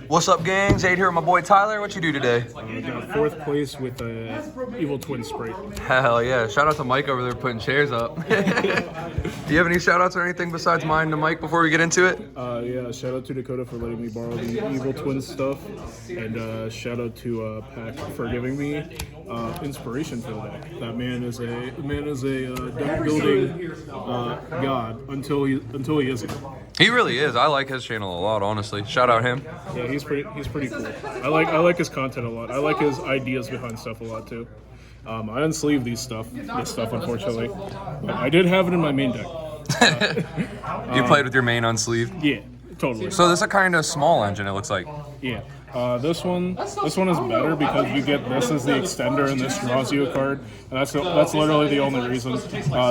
What's up, gang? Zade here with my boy Tyler. What you do today? I got fourth place with Evil Twin Spright. Hell yeah. Shout out to Mike over there putting chairs up. Do you have any shout outs or anything besides mine to Mike before we get into it? Yeah, shout out to Dakota for letting me borrow the Evil Twin stuff. And shout out to Pack for giving me inspiration for the day. That man is a deck building god until he isn't. He really is. I like his channel a lot, honestly. Shout out him. Yeah, he's pretty cool. I like his content a lot. I like his ideas behind stuff a lot too. I unsleeved this stuff unfortunately, but I did have it in my main deck. You played with your main unsleeved? Yeah, totally. So this is a kind of small engine, it looks like. Yeah. This one is better because you get this as the extender and this draws you a card. And that's literally the only reason.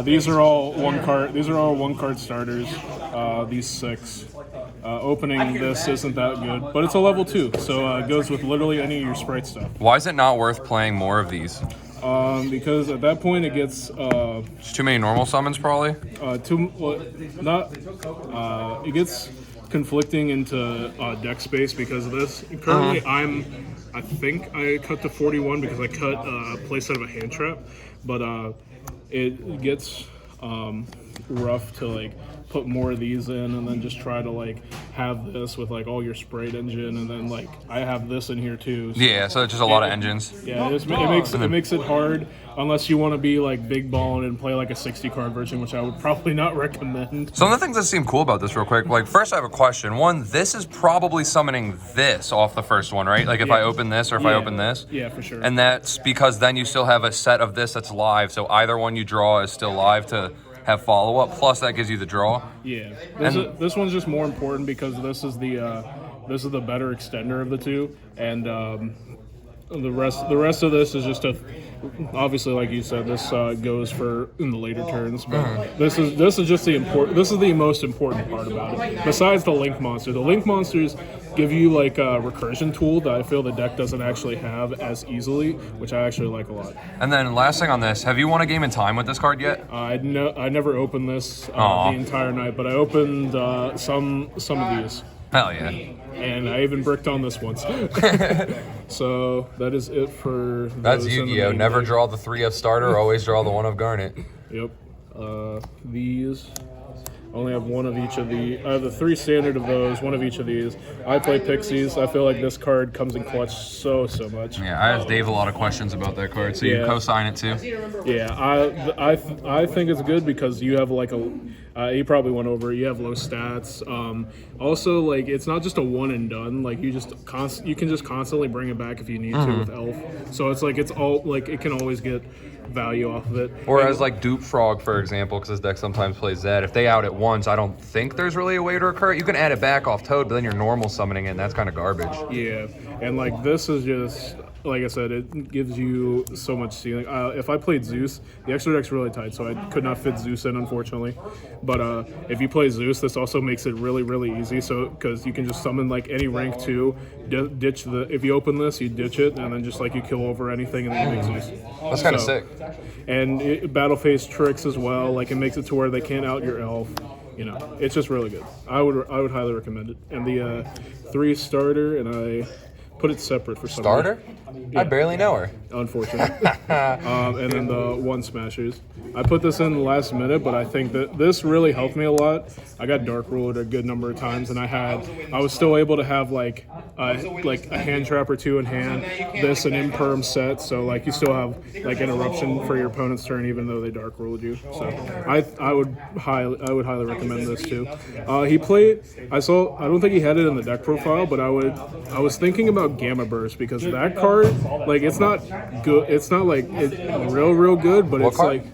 These are all one card starters. These 6. Opening this isn't that good, but it's a level 2, so it goes with literally any of your Sprite stuff. Why is it not worth playing more of these? Because at that point it gets Just too many normal summons, probably. It gets conflicting into deck space because of this. Currently, I think I cut to 41 because I cut playset of a hand trap, but it gets rough to like put more of these in and then just try to like have this with like all your Sprite engine and then like I have this in here too. So Yeah, so it's just a lot of engines. Yeah, it makes it hard unless you want to be like big balling and play like a 60 card version, which I would probably not recommend. Some of the things that seem cool about this real quick, like first I have a question. One, this is probably summoning this off the first one, right? Like if I open this or if I open this? Yeah, for sure. And that's because then you still have a set of this that's live, so either one you draw is still live to have follow-up, plus that gives you the draw. Yeah, this one's just more important because this is the better extender of the two, and the rest of this is just obviously, like you said, this goes for in the later turns, but this is just the most important part about it. Besides the link monster, the link monsters give you like a recursion tool that I feel the deck doesn't actually have as easily, which I actually like a lot. And then last thing on this, have you won a game in time with this card yet? I never opened this the entire night, but I opened some of these. Hell yeah. And I even bricked on this once. So that is it for That's Yu-Gi-Oh! Never draw the 3 of starter, always draw the 1 of Garnet. Yep. These. I only have one of each of the. I have the 3 standard of those, one of each of these. I play Pixies. I feel like this card comes in clutch so much. Yeah, I asked Dave a lot of questions about that card, so you co-sign it too. Yeah, I think it's good because you have like you probably went over it. You have low stats. Also, like it's not just a one and done. Like you can just constantly bring it back if you need to with Elf. So it's like it can always get value off of it. Whereas like Dupe Frog, for example, because this deck sometimes plays that, if they out it once, I don't think there's really a way to recur it. You can add it back off Toad, but then you're normal summoning it, and that's kind of garbage. Yeah, and like this is just, like I said, it gives you so much ceiling. If I played Zeus, the extra deck's really tight, so I could not fit Zeus in, unfortunately. But if you play Zeus, this also makes it really easy. So because you can just summon like any rank 2, ditch the. If you open this, you ditch it, and then just like you kill over anything, and then you make Zeus. That's kind of sick. And battle phase tricks as well. Like it makes it to where they can't out your elf. You know, it's just really good. I would highly recommend it. And the 3 starter, and I put it separate for some Starter? Yeah. I barely know her. Unfortunately. And then the 1 smashers. I put this in the last minute, but I think that this really helped me a lot. I got dark ruled a good number of times, and I was still able to have like a hand trap or 2 in hand. This an imperm set, so like you still have like interruption for your opponent's turn, even though they dark ruled you. So I would highly recommend this too. He played. I don't think he had it in the deck profile, but I was thinking about Gamma Burst because that card, like it's not good. It's not like real good, but it's like.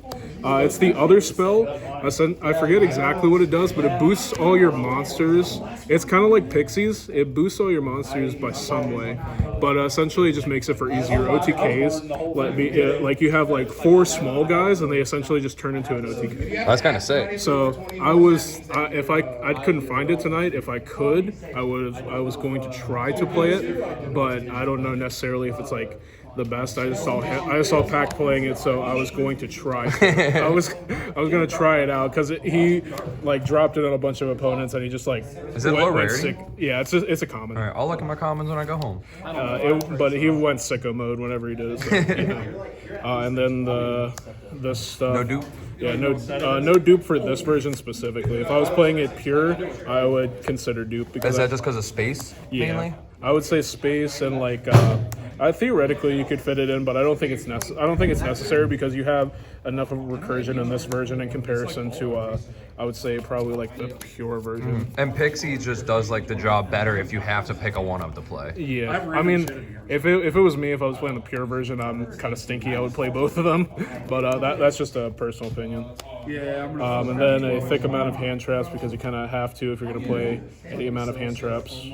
It's the other spell. I forget exactly what it does, but it boosts all your monsters. It's kind of like Pixies. It boosts all your monsters by some way, but essentially it just makes it for easier OTKs. Like you have like 4 small guys, and they essentially just turn into an OTK. That's kind of sick. So if I couldn't find it tonight. If I could, I was going to try to play it, but I don't know necessarily if it's like the best. I just saw Pac playing it, so I was going to try. I was going to try it out because he like dropped it on a bunch of opponents, and he just like is it low rarity? sick. Yeah, it's a common. All right, I'll look at my commons when I go home. But he went sicko mode whenever he did it. So, you know. And then this stuff. No dupe. Yeah, no dupe for this version specifically. If I was playing it pure, I would consider dupe because Is that just because of space mainly? I would say space and like theoretically you could fit it in, but I don't think it's necessary because you have enough of recursion in this version in comparison to I would say probably like the pure version. And Pixie just does like the job better if you have to pick a one of to play. Yeah, I mean, if it was me, if I was playing the pure version, I'm kind of stinky. I would play both of them, but that's just a personal opinion. Yeah, And then a thick amount of hand traps because you kind of have to if you're gonna play any amount of hand traps.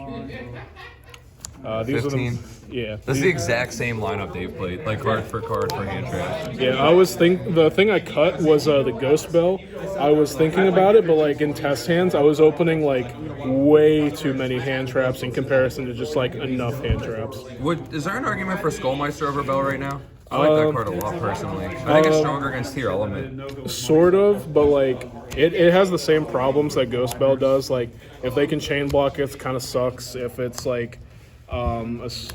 These 15. are yeah. This is the exact same lineup Dave played, like card for hand traps. Yeah, the thing I cut was the Ghost Bell. I was thinking about it, but like in test hands, I was opening like way too many hand traps in comparison to just like enough hand traps. Is there an argument for Skullmeister over Bell right now? I like that card a lot personally. I think it's stronger against Tier Element. Sort of, but like it has the same problems that Ghost Bell does. Like if they can chain block, it kind of sucks. If it's like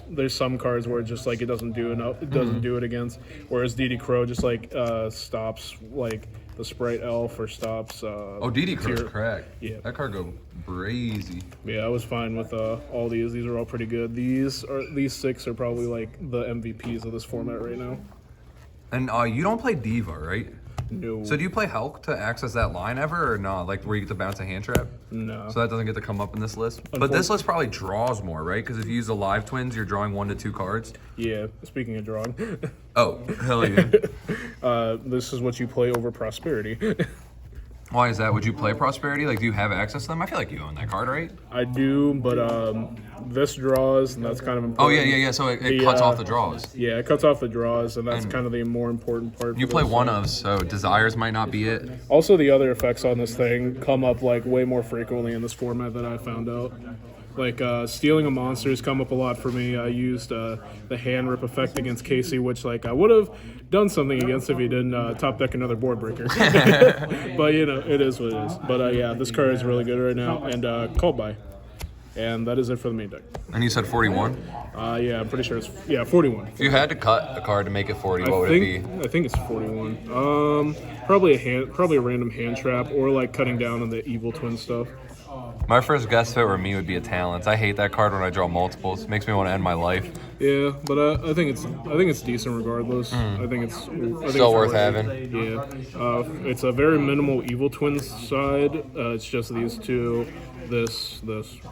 there's some cards where it just like it doesn't do enough. It doesn't do it against. Whereas DD Crow just like stops like the Sprite Elf or stops. DD Crow's cracked. Yeah, that card go crazy. Yeah, I was fine with all these. These are all pretty good. These 6 are probably like the MVPs of this format right now. And you don't play Diva, right? No. So do you play Hulk to access that line ever, or not? Like where you get to bounce a hand trap? No. So that doesn't get to come up in this list. But this list probably draws more, right? Because if you use the live twins, you're drawing 1 to 2 cards. Yeah. Speaking of drawing. Oh, hell yeah. This is what you play over Prosperity. Why is that? Would you play Prosperity? Like, do you have access to them? I feel like you own that card, right? I do, but this draws, and that's kind of Oh, important. yeah. So it cuts off the draws. Yeah, it cuts off the draws, and that's kind of the more important part. You play one of, so Desires might not be it. Also, the other effects on this thing come up like way more frequently in this format that I found out. Like stealing a monsters come up a lot for me. I used the hand rip effect against Casey, which like I would have done something against if he didn't top deck another board breaker. But you know, it is what it is. But yeah, this card is really good right now, and called by. And that is it for the main deck. And you said 41? Yeah, I'm pretty sure it's 41. If you had to cut a card to make it 40, what would it be? I think it's 41. Probably a random hand trap, or like cutting down on the Evil Twin stuff. My first guess if it were me would be a Talents. I hate that card when I draw multiples. It makes me want to end my life. Yeah, but I think it's decent regardless. I think it's still worth having. Yeah, it's a very minimal Evil Twin side. It's just these two. This.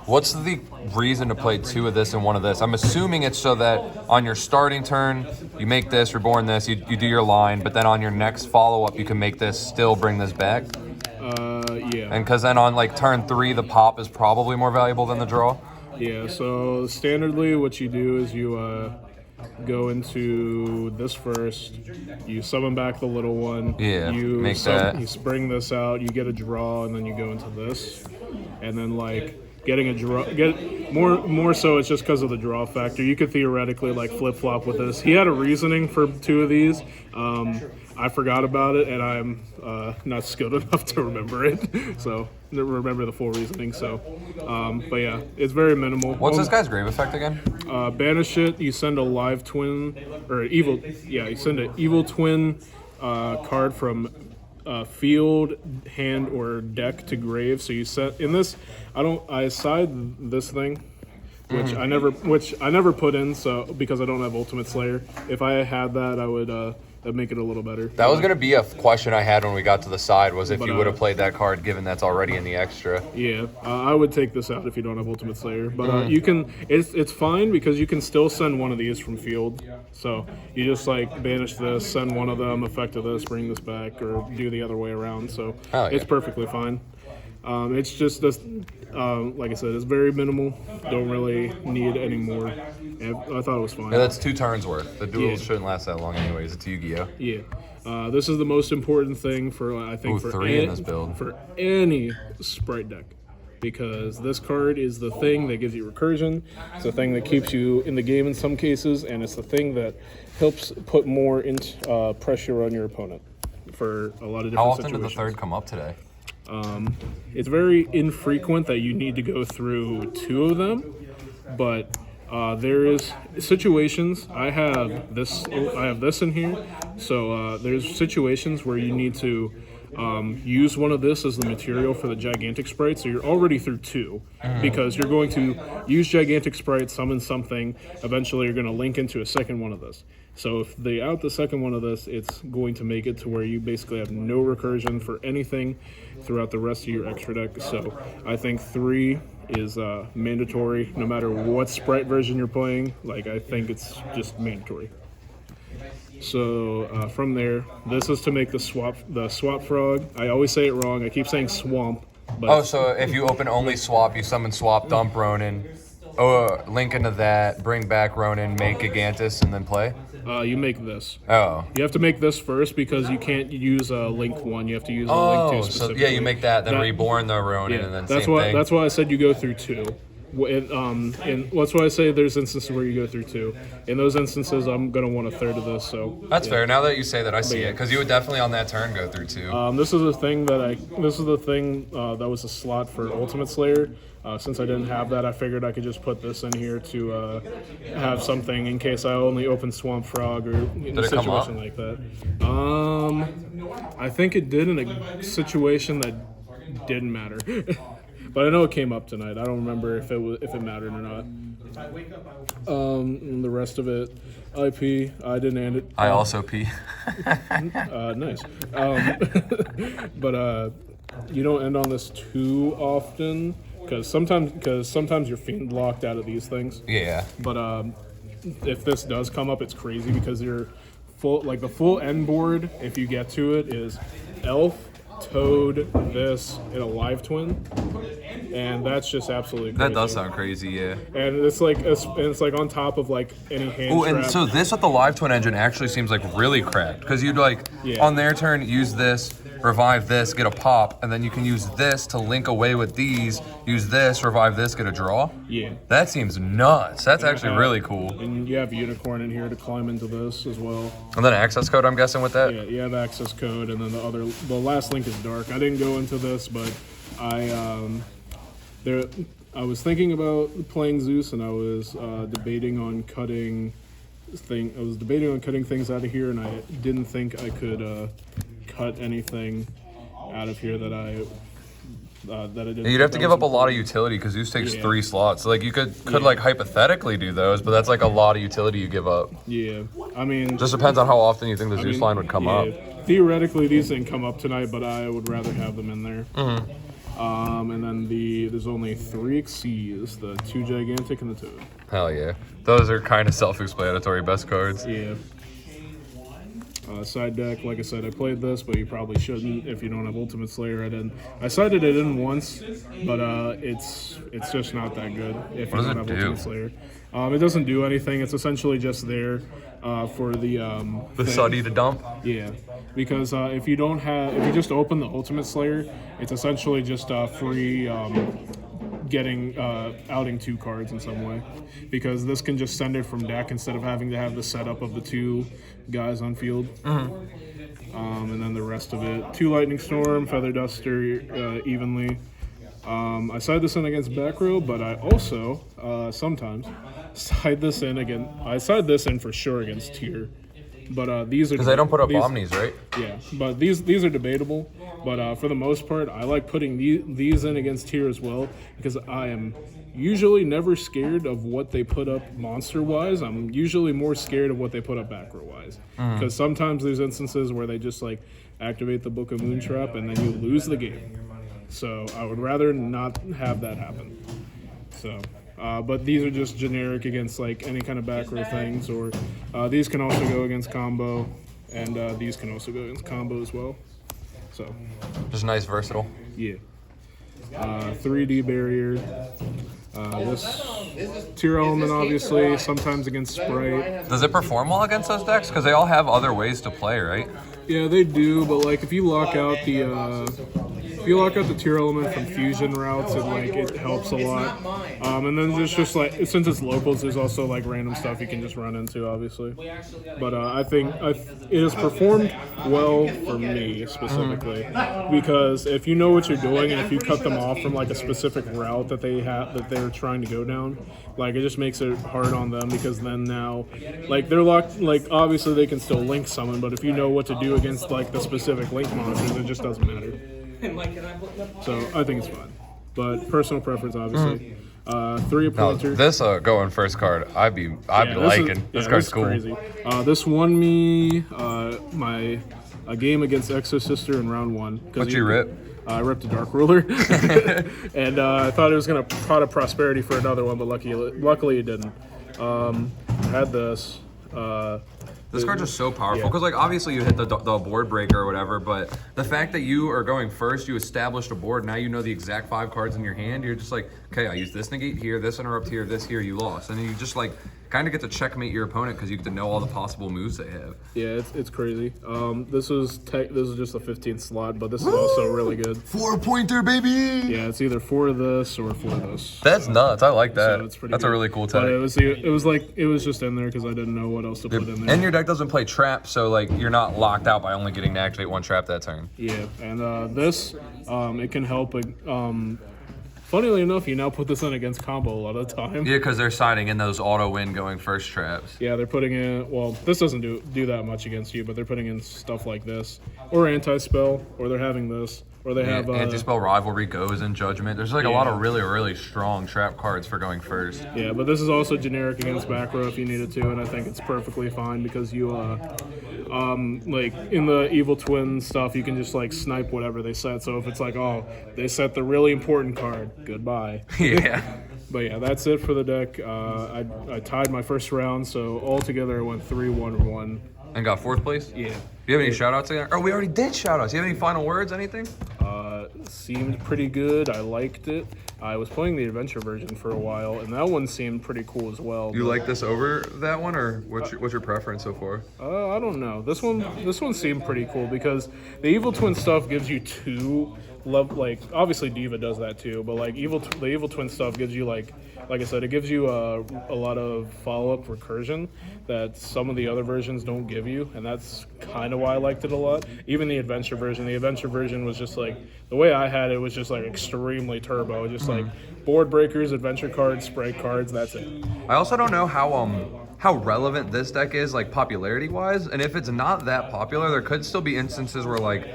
What's the reason to play 2 of this and 1 of this? I'm assuming it's so that on your starting turn, you make this, reborn this, you do your line, but then on your next follow-up, you can make this, still bring this back? Yeah. And because then on like turn 3, the pop is probably more valuable than the draw? Yeah, so standardly what you do is you go into this first, you summon back the little one, Yeah, you that. You spring this out, you get a draw, and then you go into this. And then like getting a draw, more so it's just because of the draw factor. You could theoretically like flip-flop with this. He had a reasoning for 2 of these. I forgot about it, and I'm not skilled enough to remember it. So remember the full reasoning. So, but yeah, it's very minimal. What's this guy's grave effect again? Banish it. You send a live twin or evil. Yeah, you send an Evil Twin card from field, hand, or deck to grave. So you set in this. I side this thing, which I never put in. So because I don't have Ultimate Slayer. If I had that, I would. That'd make it a little better. That was going to be a question I had when we got to the side, was if you would have played that card, given that's already in the extra. Yeah, I would take this out if you don't have Ultimate Slayer. But you can, it's fine because you can still send one of these from field. So you just like banish this, send one of them, effect of this, bring this back, or do the other way around. So it's perfectly fine. It's just this, like I said, it's very minimal. Don't really need any more. And I thought it was fine. Yeah, that's 2 turns worth. The duels shouldn't last that long anyways. It's Yu-Gi-Oh. Yeah. This is the most important thing for, I think, in this build. for any Sprite deck. because this card is the thing that gives you recursion. It's the thing that keeps you in the game in some cases, and it's the thing that helps put more pressure on your opponent for a lot of different How often situations. did the third come up today? It's very infrequent that you need to go through 2 of them, but there is situations. I have this in here, so there's situations where you need to use one of this as the material for the gigantic sprite. So you're already through 2 because you're going to use gigantic sprite, summon something. Eventually, you're going to link into a second one of this. So if they out the second one of this, it's going to make it to where you basically have no recursion for anything throughout the rest of your extra deck. So I think 3 is mandatory no matter what sprite version you're playing. Like, I think it's just mandatory. So from there, this is to make the swap frog. I always say it wrong. I keep saying swamp. But So if you open only swap, you summon swap, dump Ronin, link into that, bring back Ronin, make Gigantus, and then play? you make this. Oh. You have to make this first because you can't use a link 1. You have to use a link 2 so specifically. yeah, you make that, then reborn the Ronin, and then that's same why thing. that's why I said you go through 2. And that's why I say there's instances where you go through 2. In those instances, I'm gonna want a third of this. So That's fair. Now that you say that, I see it, because you would definitely on that turn go through 2. This is the thing that was a slot for Ultimate Slayer. Since I didn't have that, I figured I could just put this in here to have something in case I only open Swamp Frog or in a situation like that. I think it did in a situation that didn't matter. But I know it came up tonight. I don't remember if it mattered or not. And the rest of it, IP. I didn't end it. I also pee. Nice. But you don't end on this too often because sometimes you're fiend locked out of these things. Yeah. But if this does come up, it's crazy because you're the full end board. If you get to it, is Elf, Toad, this, and a Live Twin, and that's just absolutely crazy. That does sound crazy, yeah. And it's like on top of like any hand Oh, trap. and so this with the Live Twin engine actually seems like really cracked, because you'd on their turn use this, revive this, get a pop, and then you can use this to link away with these, use this, revive this, get a draw. Yeah. That seems nuts. That's actually really cool. And you have Unicorn in here to climb into this as well. And then access code, I'm guessing, with that? Yeah, you have access code, and then the last link is dark. I didn't go into this, but I was thinking about playing Zeus, and I was debating on cutting things out of here, and I didn't think I could cut anything out of here that I didn't. You'd have to give up a lot of utility, because Zeus takes 3 slots. So like you could hypothetically do those, but that's like a lot of utility you give up. Yeah, I mean, Just depends on how often you think the Zeus line would come up. Theoretically, these didn't come up tonight, but I would rather have them in there. And then there's only 3 Xyz, the 2 Gigantic and the Toad. Hell yeah. Those are kind of self-explanatory best cards. Yeah. Side deck, like I said, I played this, but you probably shouldn't if you don't have Ultimate Slayer. I sided it in once, but it's just not that good if you don't have Ultimate Slayer. It doesn't do anything. It's essentially just there for the Suddy to dump? Yeah, because if you just open the Ultimate Slayer, it's essentially just free getting outing 2 cards in some way, because this can just send it from deck instead of having to have the setup of the 2 guys on field. And then the rest of it, 2 Lightning Storm, Feather Duster evenly. I side this in against back row, but I also sometimes side this in again. I side this in for sure against tier, but these are because they don't put up omnis, right? Yeah, but these are debatable. But for the most part, I like putting these in against tier as well, because I am usually never scared of what they put up monster-wise. I'm usually more scared of what they put up back row-wise. Because sometimes there's instances where they just activate the Book of Moontrap and then you lose the game. So I would rather not have that happen. So, but these are just generic against any kind of back row things, or these can also go against combo, and these can also go against combo as well. So, just nice, versatile. Yeah. 3D barrier. This tier element, obviously, sometimes against Sprite. Does it perform well against those decks? Because they all have other ways to play, right? Yeah, they do, but if you lock out the if you lock out the tier element from fusion routes, it helps a lot. And then just like since it's locals, there's also like random stuff you can just run into, obviously. But I think it has performed well for me specifically because if you know what you're doing and if you cut them off from like a specific route that they're trying to go down, like it just makes it hard on them because then now, like they're locked. Like obviously they can still link summon, but if you know what to do against like the specific link monsters, it just doesn't matter. So I think it's fine, but personal preference, obviously. 3 pointer. This going first card, I'd be liking. This card's cool. Crazy. This won me a game against Exosister in round 1. What'd you rip? I ripped a Dark Ruler, and I thought it was gonna pot of prosperity for another one, but luckily it didn't. Had this. This card's just so powerful because, like, obviously you hit the board breaker or whatever, but the fact that you are going first, you established a board. Now you know the exact 5 cards in your hand. You're just like, okay, I use this negate here, this interrupt here, this here, you lost, and then you just like kind of get to checkmate your opponent because you get to know all the possible moves they have. Yeah, it's crazy. This is just a 15th slot, but this is also really good. 4-pointer, baby. Yeah, it's either for this or for this. That's nuts. I like that. So it's pretty That's good. a really cool tech. But it was just in there because I didn't know what else to put in there. And your deck doesn't play trap, so like you're not locked out by only getting to activate 1 trap that turn. Yeah, and this it can help. Funnily enough, you now put this in against combo a lot of the time. Yeah, because they're signing in those auto win going first traps. Yeah, they're putting in. Well, this doesn't do that much against you, but they're putting in stuff like this, or anti-spell, or they're having this, or they have anti-spell rivalry goes in judgment. There's like a lot of really strong trap cards for going first. Yeah, but this is also generic against back row if you needed to, and I think it's perfectly fine because you like in the Evil Twin stuff, you can just like snipe whatever they set. So if it's like, oh, they set the really important card, goodbye. Yeah. But yeah, that's it for the deck. I tied my first round, so altogether I went 3-1-1. And got 4th place? Yeah. Do you have any shout-outs again? Oh, we already did shout-outs. Do you have any final words, anything? Seemed pretty good. I liked it. I was playing the adventure version for a while, and that one seemed pretty cool as well. You like this over that one, or what's your preference so far? I don't know. This one seemed pretty cool because the Evil Twin stuff gives you 2 like obviously Diva does that too, but like the Evil Twin stuff gives you like I said, it gives you a lot of follow-up recursion that some of the other versions don't give you, and that's kind of why I liked it a lot. Even the adventure version was just like, the way I had it was just like extremely turbo, just like board breakers, adventure cards, sprite cards, that's it. I also don't know how relevant this deck is, like popularity-wise, and if it's not that popular, there could still be instances where like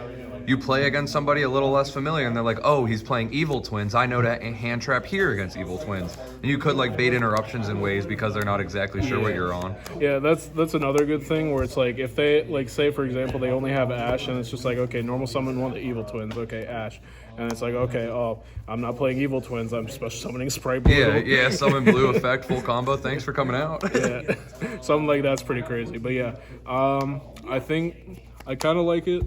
you play against somebody a little less familiar and they're like, oh, he's playing Evil Twins. I know to hand trap here against Evil Twins. And you could like bait interruptions in ways because they're not exactly sure what you're on. Yeah, that's another good thing where it's like if they like say for example they only have Ash and it's just like, okay, normal summon one of the Evil Twins, okay, Ash. And it's like, okay, oh, I'm not playing Evil Twins, I'm special summoning Spright Blue. Yeah, summon blue effect, full combo, thanks for coming out. Yeah, something like that's pretty crazy. But yeah, I think I kind of like it.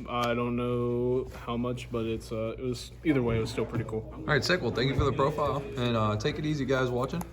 I don't know how much, but it was either way, it was still pretty cool. All right, sick. Well, thank you for the profile, and take it easy, guys watching.